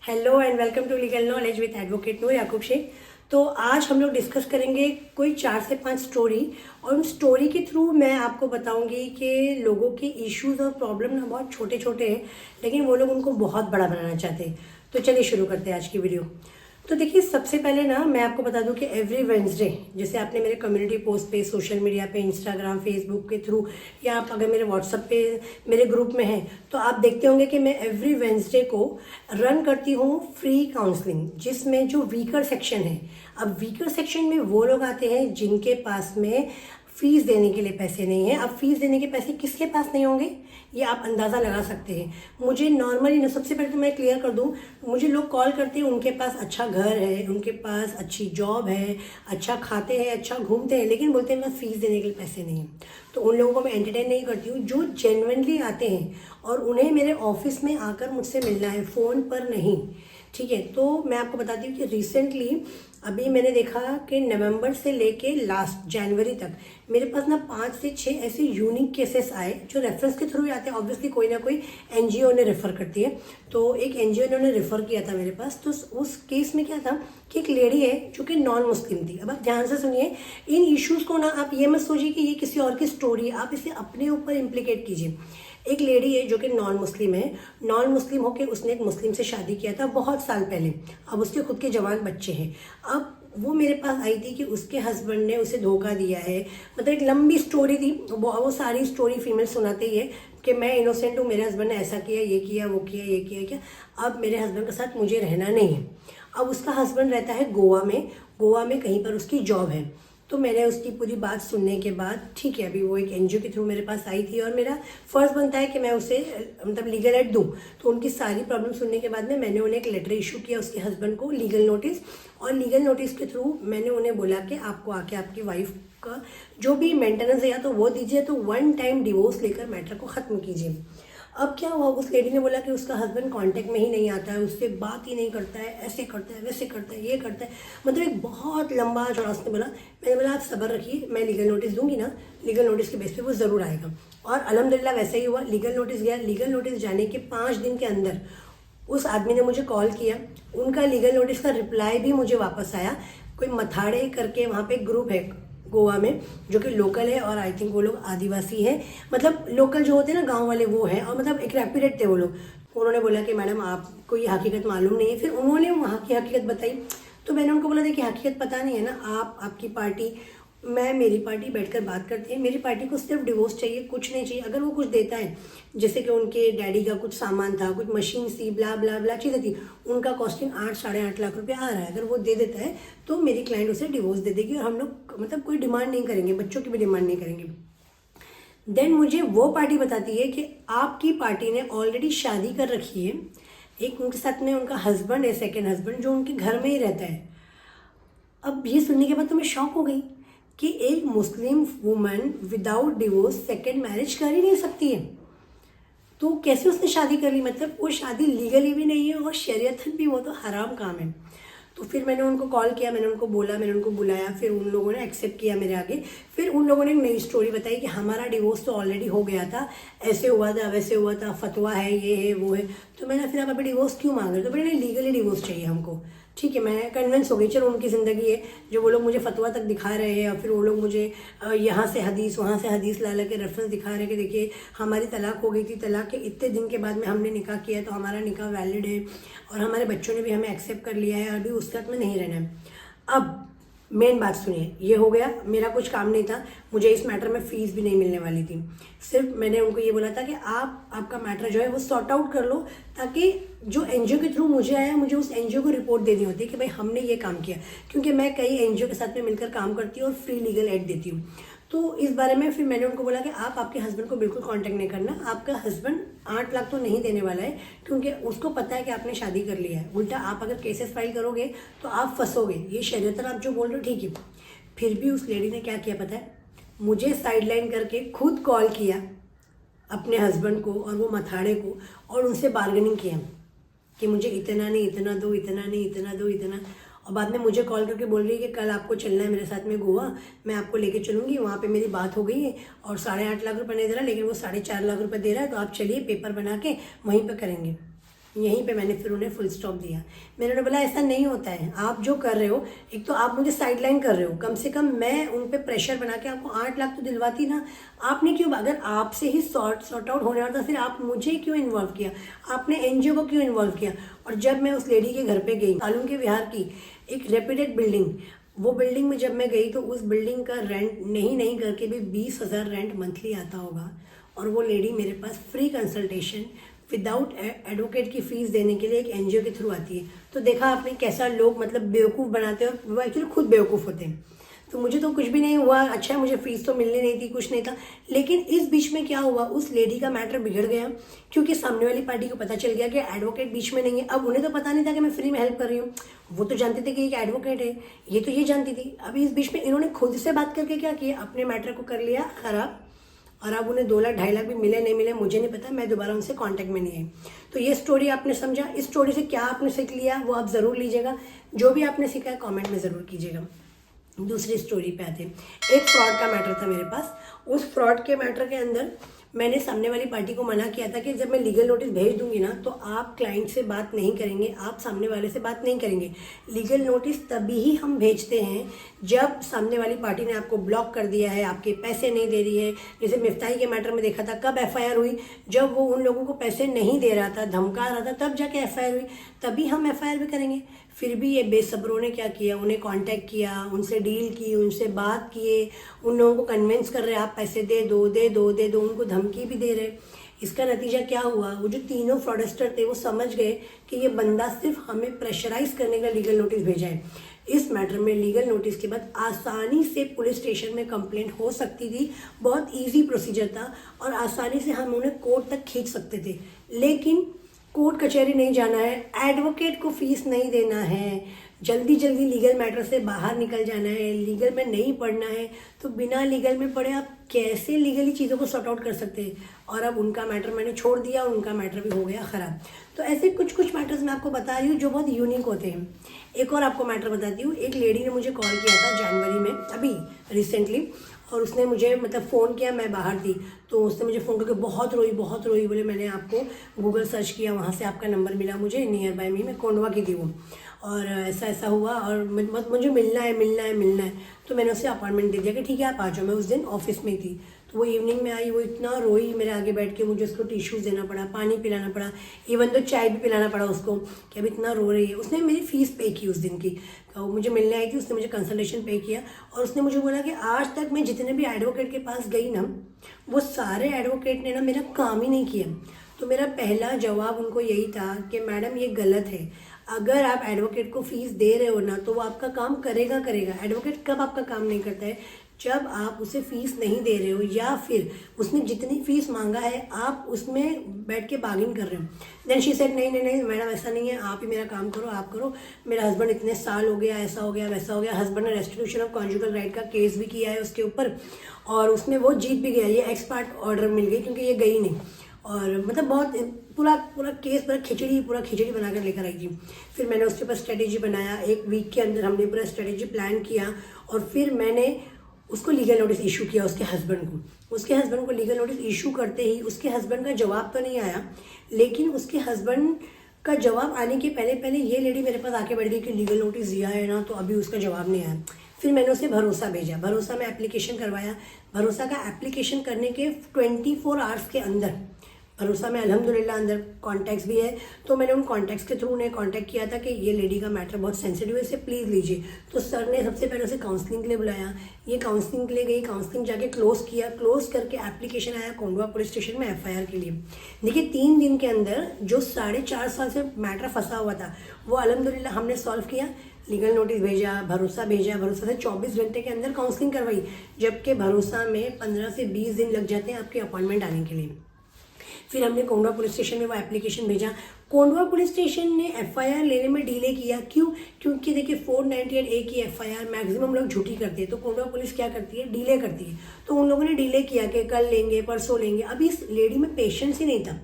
Hello and welcome to legal knowledge with advocate Noor Yakub Shaikh. तो आज हम लोग डिस्कस करेंगे कोई 4 से 5 स्टोरी, और उन स्टोरी के थ्रू मैं आपको बताऊंगी कि लोगों के इश्यूज और प्रॉब्लम ना बहुत छोटे छोटे हैं, लेकिन वो लोग उनको बहुत बड़ा बनाना चाहते हैं। तो चलिए शुरू करते हैं आज की वीडियो। तो देखिए, सबसे पहले ना मैं आपको बता दूं कि एवरी वेडनेसडे, जैसे आपने मेरे कम्युनिटी पोस्ट पे, सोशल मीडिया पे, इंस्टाग्राम, फेसबुक के थ्रू, या आप अगर मेरे व्हाट्सएप पे मेरे ग्रुप में हैं तो आप देखते होंगे कि मैं एवरी वेडनेसडे को रन करती हूँ फ्री काउंसलिंग, जिसमें जो वीकर सेक्शन है। अब वीकर सेक्शन में वो लोग आते हैं जिनके पास में फीस देने के लिए पैसे नहीं है। अब फीस देने के पैसे किसके पास नहीं होंगे, ये आप अंदाज़ा लगा सकते हैं। मुझे नॉर्मली ना, सबसे पहले तो मैं क्लियर कर दूं, मुझे लोग कॉल करते हैं, उनके पास अच्छा घर है, उनके पास अच्छी जॉब है, अच्छा खाते हैं, अच्छा घूमते हैं, लेकिन बोलते हैं बस फीस देने के लिए पैसे नहीं हैं। तो उन लोगों को मैं एंटरटेन नहीं करती हूँ। जो जेन्युइनली आते हैं और उन्हें मेरे ऑफिस में आकर मुझसे मिलना है, फ़ोन पर नहीं, ठीक है। तो मैं आपको बताती हूँ कि रिसेंटली अभी मैंने देखा कि नवंबर से लेके लास्ट जनवरी तक मेरे पास ना 5 से 6 ऐसे यूनिक केसेस आए जो रेफरेंस के थ्रू ही आते हैं। ऑब्वियसली कोई ना कोई एनजीओ ने रेफ़र करती है। तो एक एनजीओ ने रेफ़र किया था मेरे पास। तो उस केस में क्या था कि एक लेडी है जो कि नॉन मुस्लिम थी। अब आप ध्यान से सुनिए, इन इश्यूज़ को ना आप ये मत सोचिए कि ये किसी और की स्टोरी है, आप इसे अपने ऊपर इम्प्लीकेट कीजिए। एक लेडी है जो कि नॉन मुस्लिम है। नॉन मुस्लिम होकर उसने एक मुस्लिम से शादी किया था बहुत साल पहले। अब उसके खुद के जवान बच्चे हैं। अब वो मेरे पास आई थी कि उसके हस्बैंड ने उसे धोखा दिया है। मतलब एक लंबी स्टोरी थी। वो सारी स्टोरी फीमेल सुनाते ही है कि मैं इनोसेंट हूँ, मेरे हस्बैंड ने ऐसा किया, ये किया, वो किया, ये किया क्या। अब मेरे हस्बैंड के साथ मुझे रहना नहीं है। अब उसका हस्बैंड रहता है गोवा में। गोवा में कहीं पर उसकी जॉब है। तो मैंने उसकी पूरी बात सुनने के बाद, ठीक है, अभी वो एक एनजीओ के थ्रू मेरे पास आई थी और मेरा फर्ज बनता है कि मैं उसे मतलब लीगल एड दूँ। तो उनकी सारी प्रॉब्लम सुनने के बाद में मैंने उन्हें एक लेटर इशू किया, उसके हस्बैंड को लीगल नोटिस। और लीगल नोटिस के थ्रू मैंने उन्हें बोला कि आपको आके आपकी वाइफ का जो भी मेंटेनेंस है या तो वो दीजिए, तो 1 टाइम डिवोर्स लेकर मैटर को ख़त्म कीजिए। अब क्या हुआ, उस लेडी ने बोला कि उसका हस्बैंड कांटेक्ट में ही नहीं आता है, उससे बात ही नहीं करता है, ऐसे करता है, वैसे करता है, ये करता है। मतलब एक बहुत लंबा चौड़ा उसने बोला। मैंने बोला आप सब्र रखिए, मैं लीगल नोटिस दूंगी ना, लीगल नोटिस के बेस पे वो ज़रूर आएगा। और अल्हम्दुलिल्लाह वैसे ही हुआ। लीगल नोटिस गया। लीगल नोटिस जाने के 5 दिन के अंदर उस आदमी ने मुझे कॉल किया। उनका लीगल नोटिस का रिप्लाई भी मुझे वापस आया। कोई मथाड़े करके वहाँ पे ग्रुप है गोवा में जो कि लोकल है, और आई थिंक वो लोग आदिवासी है। मतलब लोकल जो होते हैं ना, गांव वाले, वो है। और मतलब एक रेप्यूटेड थे वो लोग। उन्होंने बोला कि मैडम आपको ये हकीकत मालूम नहीं है। फिर उन्होंने वहाँ की हकीकत बताई। तो मैंने उनको बोला देखिए, हकीकत पता नहीं है ना, आपकी पार्टी, मैं, मेरी पार्टी बैठकर बात करते हैं। मेरी पार्टी को सिर्फ डिवोर्स चाहिए, कुछ नहीं चाहिए। अगर वो कुछ देता है, जैसे कि उनके डैडी का कुछ सामान था, कुछ मशीन थी, ब्ला ब्ला ब्ला चीज़ें थी, उनका कॉस्टिंग 8-8.5 लाख रुपए आ रहा है, अगर वो दे देता है तो मेरी क्लाइंट उसे डिवोर्स दे देगी और हम लोग मतलब कोई डिमांड नहीं करेंगे, बच्चों की भी डिमांड नहीं करेंगे। देन मुझे वो पार्टी बताती है कि आपकी पार्टी ने ऑलरेडी शादी कर रखी है, एक उनके साथ में उनका हस्बैंड है, सेकेंड हस्बैंड, जो उनके घर में ही रहता है। अब ये सुनने के बाद तो मैं शॉक हो गई कि एक मुस्लिम woman without divorce second marriage कर ही नहीं सकती है। तो कैसे उसने शादी कर ली, मतलब वो शादी लीगली भी नहीं है और शरीयतन भी वो तो हराम काम है। तो फिर मैंने उनको कॉल किया, मैंने उनको बोला, मैंने उनको बुलाया। फिर उन लोगों ने एक्सेप्ट किया मेरे आगे। फिर उन लोगों ने एक नई स्टोरी बताई कि हमारा डिवोर्स तो ऑलरेडी हो गया था, ऐसे हुआ था, वैसे हुआ था, फतवा है, ये है, वो है। तो मैंने फिर आप अभी डिवोर्स क्यों मांग रहे? तो मैंने लीगली डिवोर्स चाहिए हमको। ठीक है, मैं कन्विंस हो गई, चलो उनकी ज़िंदगी है। जो वो लोग मुझे फतवा तक दिखा रहे हैं और फिर वो लोग मुझे यहाँ से हदीस, वहाँ से हदीस ला के रेफरेंस दिखा रहे हैं कि देखिए हमारी तलाक हो गई थी, तलाक के इतने दिन के बाद में हमने निकाह किया, तो हमारा निकाह वैलिड है और हमारे बच्चों ने भी हमें एक्सेप्ट कर लिया है, अभी उस साथ में नहीं रहना है। अब मेन बात सुनिए, ये हो गया, मेरा कुछ काम नहीं था, मुझे इस मैटर में फ़ीस भी नहीं मिलने वाली थी। सिर्फ मैंने उनको ये बोला था कि आपका मैटर जो है वो सॉर्ट आउट कर लो, ताकि जो एनजीओ के थ्रू मुझे आया, मुझे उस एनजीओ को रिपोर्ट देनी होती है कि भाई हमने ये काम किया, क्योंकि मैं कई एनजीओ के साथ में मिलकर काम करती हूँ और फ्री लीगल एड देती हूँ। तो इस बारे में फिर मैंने उनको बोला कि आप आपके हस्बैंड को बिल्कुल कांटेक्ट नहीं करना। आपका हस्बैंड 8 लाख तो नहीं देने वाला है, क्योंकि उसको पता है कि आपने शादी कर लिया है। उल्टा आप अगर केसेस फाइल करोगे तो आप फंसोगे। ये शरीयतन आप जो बोल रहे हो ठीक है। फिर भी उस लेडी ने क्या किया पता है, मुझे साइडलाइन करके खुद कॉल किया अपने हस्बैंड को और वो मथाड़े को, और उनसे बार्गेनिंग किया कि मुझे इतना नहीं, इतना दो, इतना नहीं, इतना दो, इतना। और बाद में मुझे कॉल करके बोल रही है कि कल आपको चलना है मेरे साथ में गोवा, मैं आपको लेके चलूँगी, वहाँ पे मेरी बात हो गई है और 8.5 लाख रुपये नहीं दे रहा, लेकिन वो 4.5 लाख रुपये दे रहा है, तो आप चलिए पेपर बना के वहीं पे करेंगे। यहीं पे मैंने फिर उन्हें फुल स्टॉप दिया। मैंने बोला ऐसा नहीं होता है, आप जो कर रहे हो, एक तो आप मुझे साइडलाइन कर रहे हो, कम से कम मैं उन पे प्रेशर बना के आपको 8 लाख तो दिलवाती ना। आपने क्यों, अगर आपसे ही सॉर्ट आउट होने वाला था फिर आप मुझे क्यों इन्वॉल्व किया, आपने एनजीओ को क्यों इन्वॉल्व किया। और जब मैं उस लेडी के घर पे गई, तालुम के विहार की एक रेप्यूटेड बिल्डिंग, वो बिल्डिंग में जब मैं गई तो उस बिल्डिंग का रेंट नहीं करके भी 20,000 रेंट मंथली आता होगा। और वो लेडी मेरे पास फ्री कंसल्टेशन विदाउट एडवोकेट की फीस देने के लिए एक एनजीओ के थ्रू आती है। तो देखा आपने कैसा लोग मतलब बेवकूफ़ बनाते हैं, और वो एक्चुअली खुद बेवकूफ़ होते हैं। तो मुझे तो कुछ भी नहीं हुआ, अच्छा मुझे फीस तो मिलनी नहीं थी, कुछ नहीं था। लेकिन इस बीच में क्या हुआ, उस लेडी का मैटर बिगड़ गया, क्योंकि सामने वाली पार्टी को पता चल गया कि एडवोकेट बीच में नहीं है। अब उन्हें तो पता नहीं था कि मैं फ्री में हेल्प कर रही हूँ, वो तो जानते थे कि एक एडवोकेट है, ये तो ये जानती थी। अभी इस बीच में इन्होंने खुद से बात करके क्या किया, अपने मैटर को कर लिया खराब। और अब उन्हें 2 लाख 2.5 लाख भी मिले नहीं मिले मुझे नहीं पता, मैं दोबारा उनसे कांटेक्ट में नहीं आई। तो ये स्टोरी आपने समझा, इस स्टोरी से क्या आपने सीख लिया वो आप ज़रूर लीजिएगा। जो भी आपने सीखा है कमेंट में ज़रूर कीजिएगा। दूसरी स्टोरी पे आते हैं। एक फ्रॉड का मैटर था मेरे पास। उस फ्रॉड के मैटर के अंदर मैंने सामने वाली पार्टी को मना किया था कि जब मैं लीगल नोटिस भेज दूंगी ना तो आप क्लाइंट से बात नहीं करेंगे, आप सामने वाले से बात नहीं करेंगे। लीगल नोटिस तभी ही हम भेजते हैं जब सामने वाली पार्टी ने आपको ब्लॉक कर दिया है, आपके पैसे नहीं दे रही है। जैसे मिफ्ताही के मैटर में देखा था, कब एफआईआर हुई, जब वो उन लोगों को पैसे नहीं दे रहा था, धमका रहा था, तब जाके एफआईआर हुई, तभी हम एफआईआर भी करेंगे। फिर भी ये बेसब्रों ने क्या किया, उन्हें कांटेक्ट किया, उनसे डील की, उनसे बात किए, उन लोगों को कन्विंस कर रहे आप पैसे दे दो दे दो दे दो, उनको धमकी भी दे रहे। इसका नतीजा क्या हुआ, वो जो तीनों फ्रॉडस्टर थे वो समझ गए कि ये बंदा सिर्फ हमें प्रेशराइज करने का लीगल नोटिस भेजा है। इस मैटर में लीगल नोटिस के बाद आसानी से पुलिस स्टेशन में कंप्लेंट हो सकती थी, बहुत इजी प्रोसीजर था और आसानी से हम उन्हें कोर्ट तक खींच सकते थे। लेकिन कोर्ट कचहरी नहीं जाना है, एडवोकेट को फीस नहीं देना है, जल्दी जल्दी लीगल मैटर से बाहर निकल जाना है, लीगल में नहीं पढ़ना है, तो बिना लीगल में पढ़े आप कैसे लीगली चीज़ों को सॉर्ट आउट कर सकते हैं। और अब उनका मैटर मैंने छोड़ दिया और उनका मैटर भी हो गया ख़राब। तो ऐसे कुछ कुछ मैटर्स मैं आपको बता रही हूँ जो बहुत यूनिक होते हैं। एक और आपको मैटर बताती हूँ। एक लेडी ने मुझे कॉल किया था जनवरी में, अभी रिसेंटली, और उसने मुझे मतलब फ़ोन किया, मैं बाहर थी, तो उसने मुझे फ़ोन करके बहुत रोई। बोले मैंने आपको गूगल सर्च किया, वहाँ से आपका नंबर मिला मुझे, नियर बाय मी, मैं कोंडवा की थी वो, और ऐसा हुआ और मुझे मिलना है। तो मैंने उसे अपॉइंटमेंट दे दिया कि ठीक है आप आ जाओ। मैं उस दिन ऑफिस में थी, तो वो इवनिंग में आई, वो इतना रोई मेरे आगे बैठ के, मुझे उसको टिश्यूज़ देना पड़ा, पानी पिलाना पड़ा, इवन तो चाय भी पिलाना पड़ा उसको कि अब इतना रो रही है। उसने मेरी फ़ीस पे की उस दिन की, तो मुझे मिलने आई थी, उसने मुझे कंसल्टेशन पे किया और उसने मुझे बोला कि आज तक मैं जितने भी एडवोकेट के पास गई ना, वो सारे एडवोकेट ने ना मेरा काम ही नहीं किया। तो मेरा पहला जवाब उनको यही था कि मैडम ये गलत है, अगर आप एडवोकेट को फीस दे रहे हो ना तो वो आपका काम करेगा। एडवोकेट कब आपका काम नहीं करता है, जब आप उसे फीस नहीं दे रहे हो या फिर उसने जितनी फीस मांगा है आप उसमें बैठ के बार्गिन कर रहे हो। देन शी सेड नहीं मैडम ऐसा नहीं है, आप ही मेरा काम करो, आप करो, मेरा हस्बैंड इतने साल हो गया, ऐसा हो गया वैसा हो गया। हस्बैंड ने रेस्टिट्यूशन ऑफ कॉन्जुगल राइट का केस भी किया है उसके ऊपर और उसमें वो जीत भी गया, ये एक्सपर्ट ऑर्डर मिल गई क्योंकि ये गई नहीं। और मतलब बहुत पूरा केस पूरा खिचड़ी बनाकर लेकर आई थी। फिर मैंने उसके ऊपर स्ट्रेटेजी बनाया, 1 वीक के अंदर हमने पूरा स्ट्रेटेजी प्लान किया और फिर मैंने उसको लीगल नोटिस इशू किया उसके हस्बैंड को लीगल नोटिस इशू करते ही उसके हस्बैंड का जवाब तो नहीं आया, लेकिन उसके हस्बैंड का जवाब आने के पहले ये लेडी मेरे पास आके बैठ गई कि लीगल नोटिस दिया है ना, तो अभी उसका जवाब नहीं आया। फिर मैंने उसे भरोसा भेजा, भरोसा में एप्लीकेशन करवाया। भरोसा का एप्लीकेशन करने के 24 आवर्स के अंदर भरोसा में अल्हम्दुलिल्लाह अंदर कॉन्टैक्ट्स भी है, तो मैंने उन कॉन्टैक्ट्स के थ्रू उन्हें कॉन्टैक्ट किया था कि ये लेडी का मैटर बहुत सेंसिटिव है, इसे प्लीज़ लीजिए। तो सर ने सबसे पहले उसे काउंसलिंग के लिए बुलाया, ये काउंसलिंग के लिए गई, काउंसलिंग जाके क्लोज़ किया, क्लोज़ करके एप्लीकेशन आया कोंडवा पुलिस स्टेशन में एफआईआर के लिए। देखिए 3 दिन के अंदर जो 4.5 साल से मैटर फंसा हुआ था वो अल्हम्दुलिल्लाह हमने सॉल्व किया। लीगल नोटिस भेजा, भरोसा से 24 घंटे के अंदर काउंसलिंग करवाई, जबकि भरोसा में 15 से 20 दिन लग जाते हैं आपके अपॉइंटमेंट आने के लिए। फिर हमने कोंडवा पुलिस स्टेशन में वो एप्लीकेशन भेजा। कोंडवा पुलिस स्टेशन ने एफआईआर लेने में डिले किया, क्यों? क्योंकि देखिए 498A की एफआईआर मैक्सिमम लोग झूठी करते हैं, तो कोंडवा पुलिस क्या करती है, डिले करती है। तो उन लोगों ने डिले किया कि कल लेंगे, परसों लेंगे। अभी इस लेडी में पेशेंस ही नहीं था।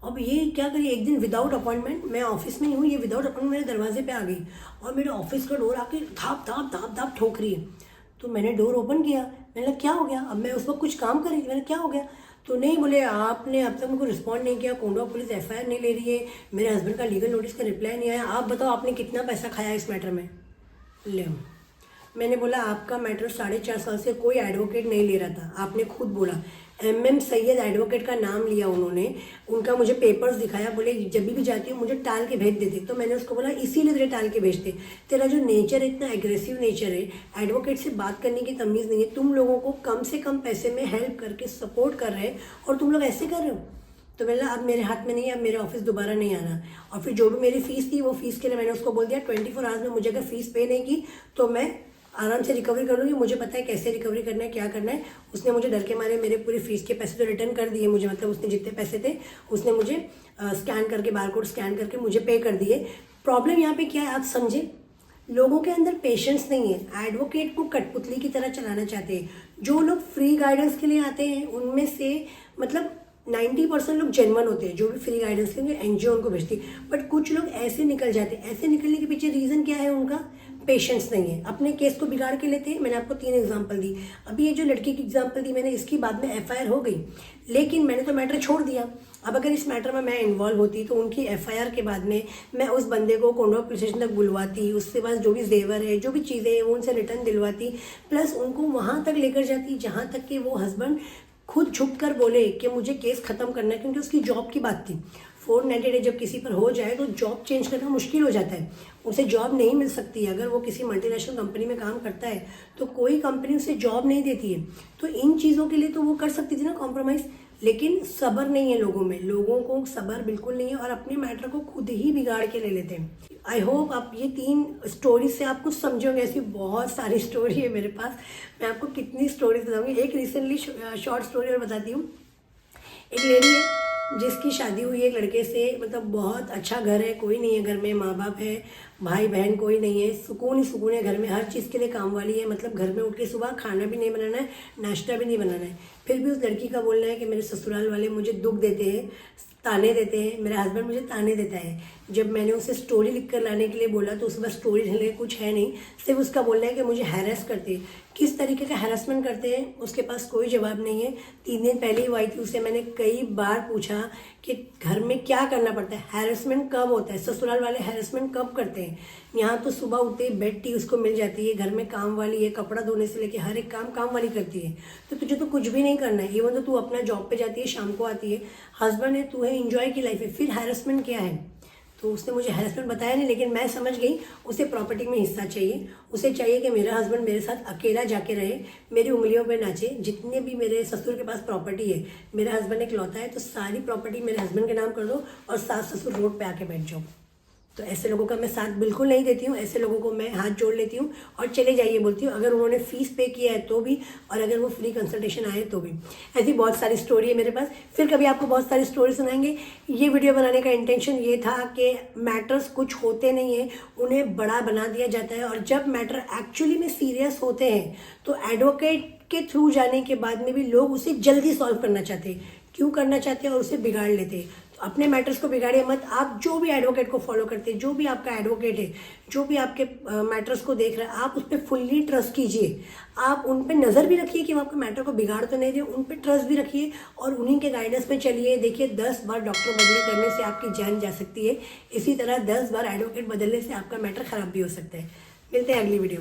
अब ये क्या करिए, एक दिन विदाउट अपॉइंटमेंट, मैं ऑफिस में ही हूँ, ये विदाउट अपॉइंटमेंट मेरे दरवाजे पे आ गई और मेरे ऑफिस का डोर आके धाप ठोक रही है। तो मैंने डोर ओपन किया, मैंने कहा क्या हो गया? अब मैं उस वक्त कुछ काम कर रही थी, मैंने क्या हो गया? तो नहीं बोले आपने अब तक मुझको रिस्पॉन्ड नहीं किया, कोंडवा पुलिस एफआईआर नहीं ले रही है, मेरे हस्बैंड का लीगल नोटिस का रिप्लाई नहीं आया, आप बताओ आपने कितना पैसा खाया इस मैटर में। ले मैंने बोला आपका मैटर 4.5 साल से कोई एडवोकेट नहीं ले रहा था, आपने खुद बोला। MM सैयद एडवोकेट का नाम लिया उन्होंने, उनका मुझे पेपर्स दिखाया, बोले जब भी जाती हूँ मुझे टाल के भेज देते। तो मैंने उसको बोला इसीलिए तुझे टाल के भेजते, तेरा जो नेचर है इतना एग्रेसिव नेचर है, एडवोकेट से बात करने की तमीज़ नहीं है, तुम लोगों को कम से कम पैसे में हेल्प करके सपोर्ट कर रहे हैं और तुम लोग ऐसे कर रहे हो। तो मैंने अब मेरे हाथ में नहीं है, अब मेरे ऑफिस दोबारा नहीं आना। और फिर जो भी मेरी फ़ीस थी वो फ़ीस के लिए मैंने उसको बोल दिया 24 आवर्स में मुझे अगर फ़ीस पे नहीं की तो मैं आराम से रिकवरी कर लूँगी, मुझे पता है कैसे रिकवरी करना है, क्या करना है। उसने मुझे डर के मारे मेरे पूरी फ़ीस के पैसे तो रिटर्न कर दिए मुझे, मतलब उसने जितने पैसे थे उसने मुझे स्कैन करके, बारकोड स्कैन करके मुझे पे कर दिए। प्रॉब्लम यहाँ पे क्या है आप समझे, लोगों के अंदर पेशेंस नहीं है, एडवोकेट को कठपुतली की तरह चलाना चाहते हैं। जो लोग फ्री गाइडेंस के लिए आते हैं उनमें से मतलब 90% लोग जेन्युइन होते हैं, जो भी फ्री गाइडेंस के लिए NGO उनको भेजती है। बट कुछ लोग ऐसे निकल जाते हैं, ऐसे निकलने के पीछे रीज़न क्या है, उनका पेशेंस नहीं है, अपने केस को बिगाड़ के लेते हैं। मैंने आपको 3 एग्जांपल दी, अभी ये जो लड़की की एग्जांपल दी मैंने, इसकी बाद में FIR हो गई, लेकिन मैंने तो मैटर छोड़ दिया। अब अगर इस मैटर में मैं इन्वॉल्व होती तो उनकी FIR के बाद में मैं उस बंदे को कोंडवा पुलिस स्टेशन तक बुलवाती, उसके पास जो भी जेवर है, जो भी चीज़ें हैं वो उनसे रिटर्न दिलवाती, प्लस उनको वहाँ तक लेकर जाती जहाँ तक कि वो हस्बैंड खुद छुप कर बोले कि मुझे केस ख़त्म करना है, क्योंकि उसकी जॉब की बात थी। 490 डे जब किसी पर हो जाए तो जॉब चेंज करना मुश्किल हो जाता है, उसे जॉब नहीं मिल सकती है। अगर वो किसी मल्टीनेशनल कंपनी में काम करता है तो कोई कंपनी उसे जॉब नहीं देती है। तो इन चीज़ों के लिए तो वो कर सकती थी ना कॉम्प्रोमाइज़, लेकिन सब्र नहीं है लोगों में, लोगों को सब्र बिल्कुल नहीं है और अपने मैटर को खुद ही बिगाड़ के ले लेते हैं। आई होप आप ये 3 स्टोरी से आप कुछ समझोगे, ऐसी बहुत सारी स्टोरी है मेरे पास, मैं आपको कितनी स्टोरीज बताऊँगी। एक रिसेंटली शॉर्ट स्टोरी और बताती हूँ। एक लेडी है जिसकी शादी हुई है एक लड़के से, मतलब बहुत अच्छा घर है, कोई नहीं है घर में, माँ बाप है, भाई बहन कोई नहीं है, सुकून ही सुकून है घर में, हर चीज़ के लिए काम वाली है, मतलब घर में उठ के सुबह खाना भी नहीं बनाना है, नाश्ता भी नहीं बनाना है। फिर भी उस लड़की का बोलना है कि मेरे ससुराल वाले मुझे दुख देते हैं, ताने देते हैं, मेरा हस्बैंड मुझे ताने देता है। जब मैंने उसे स्टोरी लिख कर लाने के लिए बोला तो उसके पास स्टोरी ढंग कुछ है नहीं, सिर्फ उसका बोलना है कि मुझे हैरेस करते हैं। किस तरीके का हैरेसमेंट करते हैं उसके पास कोई जवाब नहीं है। 3 दिन पहले ही वो आई थी, उसे मैंने कई बार पूछा कि घर में क्या करना पड़ता है, हैरेसमेंट कब होता है, ससुराल वाले हैरेसमेंट कब करते हैं। यहाँ तो सुबह उठते ही बेड टी उसको मिल जाती है, घर में काम वाली है, कपड़ा धोने से लेके हर एक काम वाली करती है। तो तुझे तो कुछ भी नहीं करना है, इवन तो तू अपना जॉब पे जाती है, शाम को आती है, हस्बैंड है, तू है, इंजॉय की लाइफ है, फिर हैरेसमेंट क्या है। तो उसने मुझे हैरेसमेंट बताया नहीं, लेकिन मैं समझ गई उसे प्रॉपर्टी में हिस्सा चाहिए, उसे चाहिए कि मेरा हस्बैंड मेरे साथ अकेला जाके रहे, मेरी उंगलियों पे नाचे। जितने भी मेरे ससुर के पास प्रॉपर्टी है, मेरा हस्बैंड एक लौता है, तो सारी प्रॉपर्टी मेरे हस्बैंड के नाम कर दो और सास ससुर रोड पे आके बैठ जाओ। तो ऐसे लोगों का मैं साथ बिल्कुल नहीं देती हूँ, ऐसे लोगों को मैं हाथ जोड़ लेती हूँ और चले जाइए बोलती हूँ, अगर उन्होंने फीस पे किया है तो भी, और अगर वो फ्री कंसल्टेशन आए तो भी। ऐसी बहुत सारी स्टोरी है मेरे पास, फिर कभी आपको बहुत सारी स्टोरी सुनाएंगे। ये वीडियो बनाने का इंटेंशन ये था कि मैटर्स कुछ होते नहीं है, उन्हें बड़ा बना दिया जाता है, और जब मैटर एक्चुअली में सीरियस होते हैं तो एडवोकेट के थ्रू जाने के बाद में भी लोग उसे जल्दी सॉल्व करना चाहते हैं, क्यों करना चाहते हैं, और उसे बिगाड़ लेते हैं। तो अपने मैटर्स को बिगाड़िए मत। आप जो भी एडवोकेट को फॉलो करते हैं, जो भी आपका एडवोकेट है, जो भी आपके मैटर्स को देख रहा है, आप उस पर फुल्ली ट्रस्ट कीजिए। आप उन पर नज़र भी रखिए कि वो आपके मैटर को बिगाड़ तो नहीं दे, उन पर ट्रस्ट भी रखिए और उन्हीं के गाइडेंस पे चलिए। देखिए 10 बार डॉक्टर बदली करने से आपकी जान जा सकती है, इसी तरह 10 बार एडवोकेट बदलने से आपका मैटर ख़राब भी हो सकता है। मिलते हैं अगली वीडियो में।